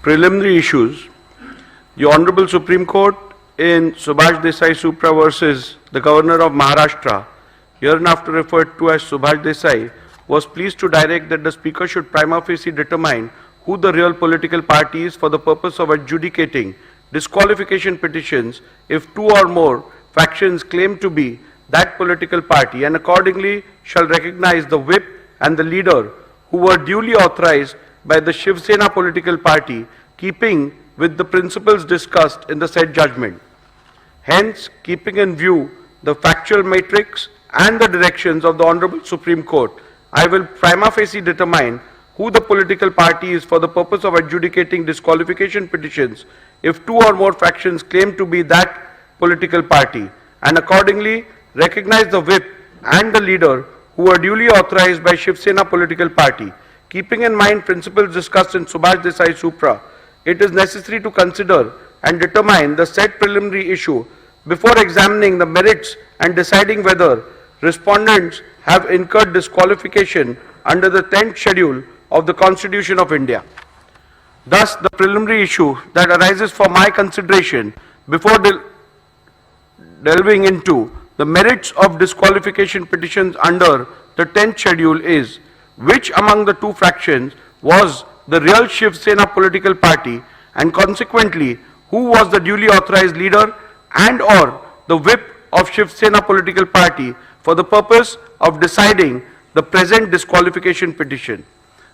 Preliminary issues. The Honorable Supreme Court in Subhash Desai Supra versus the Governor of Maharashtra, hereinafter referred to as Subhash Desai, was pleased to direct that the Speaker should prima facie determine who the real political party is for the purpose of adjudicating disqualification petitions if two or more factions claim to be that political party, and accordingly shall recognize the whip and the leader who were duly authorized by the Shivsena political party, keeping with the principles discussed in the said judgment. Hence, keeping in view the factual matrix and the directions of the Honorable Supreme Court, I will prima facie determine who the political party is for the purpose of adjudicating disqualification petitions if two or more factions claim to be that political party, and accordingly recognize the whip and the leader who are duly authorized by Shiv Sena political party. Keeping in mind principles discussed in Subhash Desai Supra, it is necessary to consider and determine the said preliminary issue before examining the merits and deciding whether respondents have incurred disqualification under the 10th schedule of the Constitution of India. Thus, the preliminary issue that arises for my consideration before delving into the merits of disqualification petitions under the 10th schedule is, which among the two fractions was the real Shiv Sena political party, and consequently who was the duly authorized leader and or the whip of Shiv Sena political party for the purpose of deciding the present disqualification petition.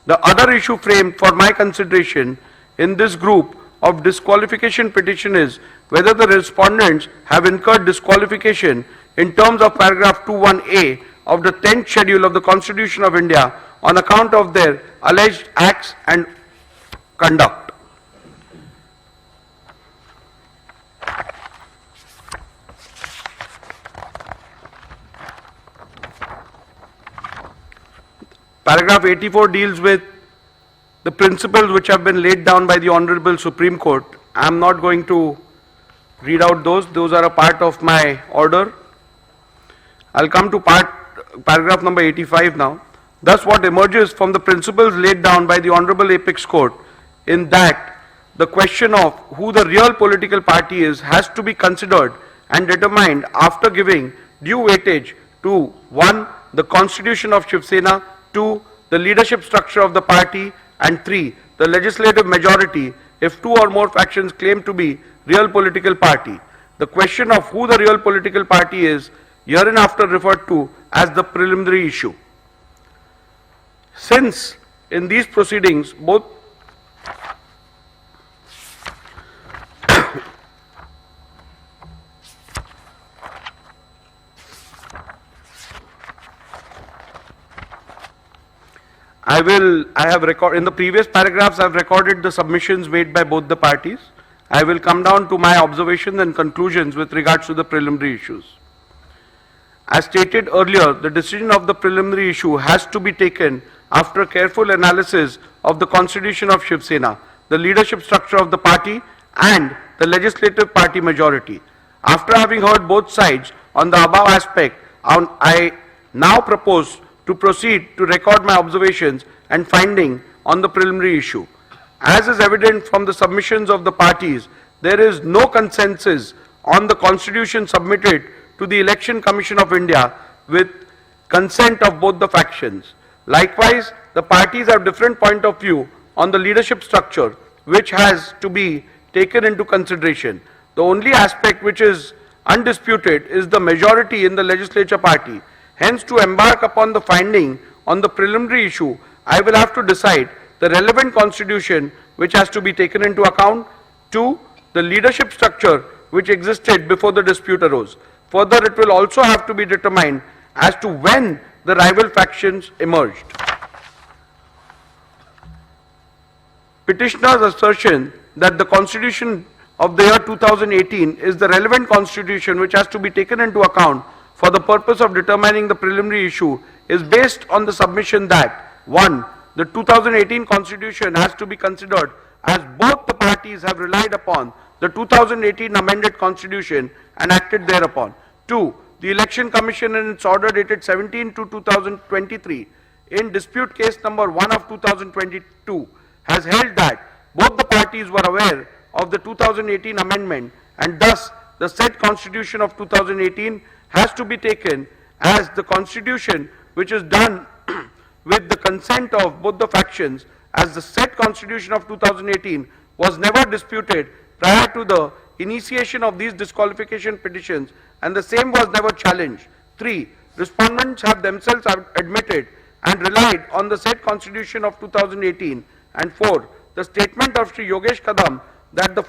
The other issue framed for my consideration in this group of disqualification petition is whether the respondents have incurred disqualification in terms of paragraph 21A of the 10th schedule of the Constitution of India on account of their alleged acts and conduct. Paragraph 84 deals with the principles which have been laid down by the Honorable Supreme Court. I am not going to read out those are a part of my order. I'll come to paragraph number 85 now. Thus, what emerges from the principles laid down by the Honorable Apex Court in that the question of who the real political party is has to be considered and determined after giving due weightage to 1. the Constitution of Shiv Sena, 2. the leadership structure of the party, and 3. the legislative majority if two or more factions claim to be real political party. The question of who the real political party is hereinafter referred to as the preliminary issue. Since in these proceedings both in the previous paragraphs I have recorded the submissions made by both the parties. I will come down to my observations and conclusions with regards to the preliminary issues. As stated earlier, the decision of the preliminary issue has to be taken after careful analysis of the Constitution of Shiv Sena, the leadership structure of the party and the legislative party majority. After having heard both sides on the above aspect, I now propose to proceed to record my observations and finding on the preliminary issue. As is evident from the submissions of the parties, there is no consensus on the Constitution submitted to the Election Commission of India with consent of both the factions. Likewise, the parties have different point of view on the leadership structure which has to be taken into consideration. The only aspect which is undisputed is the majority in the legislature party. Hence, to embark upon the finding on the preliminary issue, I will have to decide the relevant constitution which has to be taken into account. 2. the leadership structure which existed before the dispute arose. Further, it will also have to be determined as to when the rival factions emerged. Petitioner's assertion that the Constitution of the year 2018 is the relevant constitution which has to be taken into account for the purpose of determining the preliminary issue is based on the submission that 1. the 2018 Constitution has to be considered as both the parties have relied upon the 2018 amended Constitution and acted thereupon. 2. The Election Commission in its order dated 17/2/2023 in dispute case number 1 of 2022 has held that both the parties were aware of the 2018 amendment, and thus the said constitution of 2018 has to be taken as the constitution which is done with the consent of both the factions, as the said constitution of 2018 was never disputed prior to the initiation of these disqualification petitions, and the same was never challenged. 3. Respondents have themselves admitted and relied on the said constitution of 2018. And 4. The statement of Sri Yogesh Kadam that the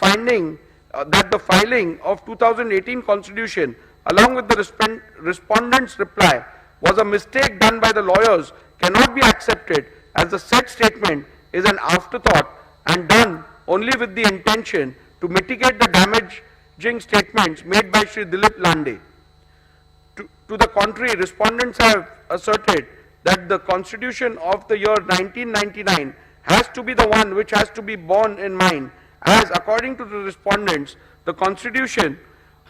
filing of 2018 constitution along with the respondent's reply was a mistake done by the lawyers cannot be accepted, as the said statement is an afterthought and done only with the intention to mitigate the damaging statements made by Sri Dilip Lande. To the contrary, respondents have asserted that the constitution of the year 1999 has to be the one which has to be borne in mind, as according to the respondents, the constitution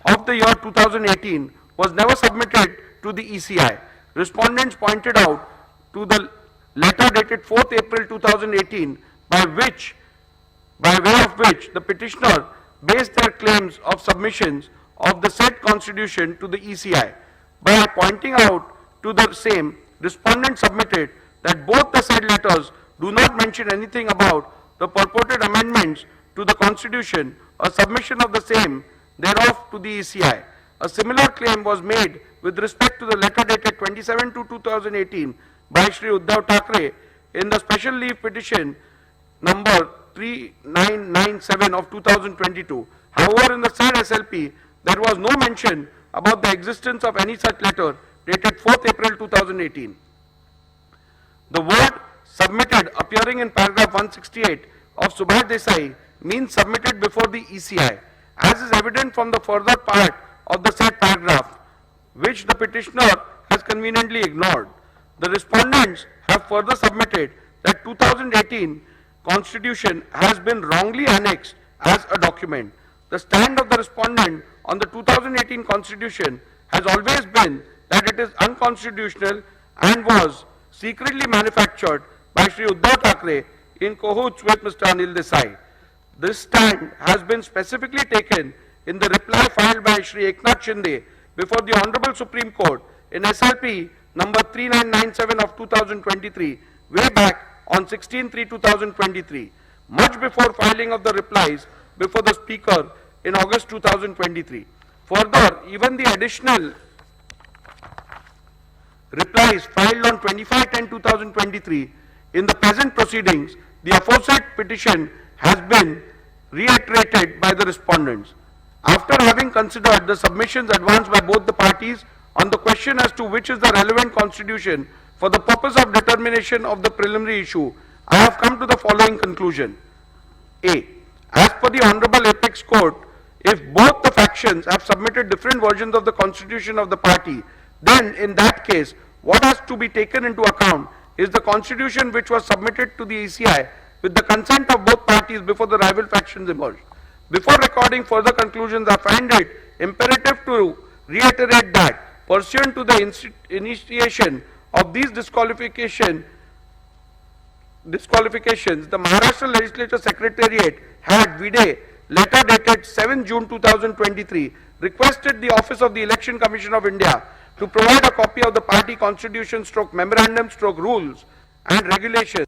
of the year 2018 was never submitted to the ECI. Respondents pointed out to the letter dated 4th April 2018 by way of which the petitioner based their claims of submissions of the said constitution to the ECI. By pointing out to the same, respondents submitted that both the said letters do not mention anything about the purported amendments to the constitution or submission of the same thereof to the ECI. A similar claim was made with respect to the letter dated 27/2/2018 by Shri Uddhav Thackeray in the special leave petition number 3997 of 2022. However, in the said SLP, there was no mention about the existence of any such letter dated 4th April 2018. The word submitted appearing in paragraph 168 of Subhash Desai means submitted before the ECI, as is evident from the further part of the said paragraph, which the petitioner has conveniently ignored. The respondents have further submitted that 2018 constitution has been wrongly annexed as a document. The stand of the respondent on the 2018 constitution has always been that it is unconstitutional and was secretly manufactured by Shri Uddhav Thackeray in cahoots with Mr. Anil Desai. This stand has been specifically taken in the reply filed by Shri Eknath Shinde before the Honorable Supreme Court in SLP number 3997 of 2023, way back on 16/3/2023, much before filing of the replies before the Speaker in August 2023. Further, even the additional replies filed on 25/10/2023 in the present proceedings, the aforesaid petition has been reiterated by the respondents. After having considered the submissions advanced by both the parties on the question as to which is the relevant constitution for the purpose of determination of the preliminary issue, I have come to the following conclusion. A. As per the Honorable Apex Court, if both the factions have submitted different versions of the constitution of the party, then in that case, what has to be taken into account is the constitution which was submitted to the ECI with the consent of both parties before the rival factions emerged. Before recording further conclusions, I find it imperative to reiterate that, pursuant to the initiation of these disqualifications, the Maharashtra Legislature Secretariat had vide letter dated 7 June 2023 requested the Office of the Election Commission of India to provide a copy of the party constitution / memorandum / rules and regulations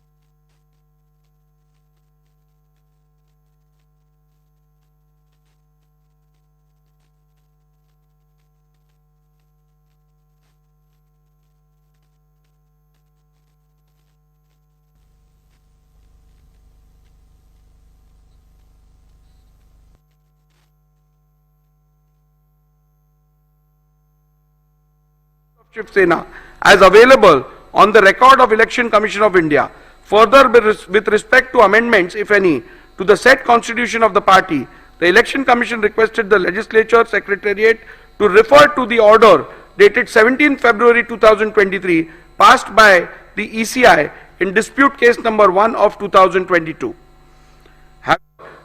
shivsena as available on the record of Election Commission of India. Further, with respect to amendments, if any, to the said constitution of the party, the Election Commission requested the Legislature Secretariat to refer to the order dated 17 February 2023 passed by the ECI in dispute case number 1 of 2022.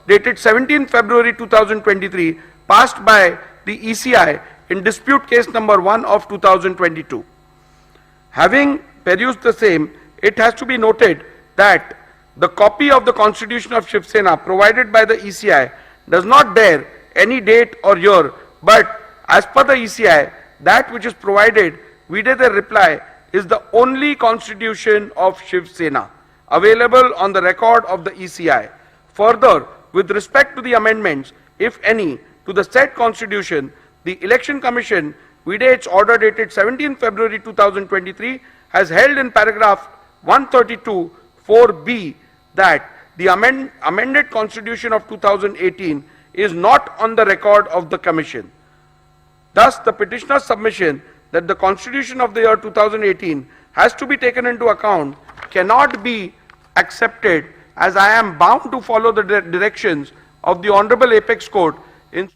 Dated 17 February 2023 passed by the ECI in dispute case number 1 of 2022. Having perused the same, it has to be noted that the copy of the Constitution of Shivsena provided by the ECI does not bear any date or year, but as per the ECI, that which is provided vide the reply is the only Constitution of Shivsena available on the record of the ECI. Further, with respect to the amendments, if any, to the said Constitution, the Election Commission, vide its order dated 17 February 2023, has held in paragraph 132 4B that the amended Constitution of 2018 is not on the record of the Commission. Thus, the petitioner's submission that the Constitution of the year 2018 has to be taken into account cannot be accepted, as I am bound to follow the directions of the Honorable Apex Court in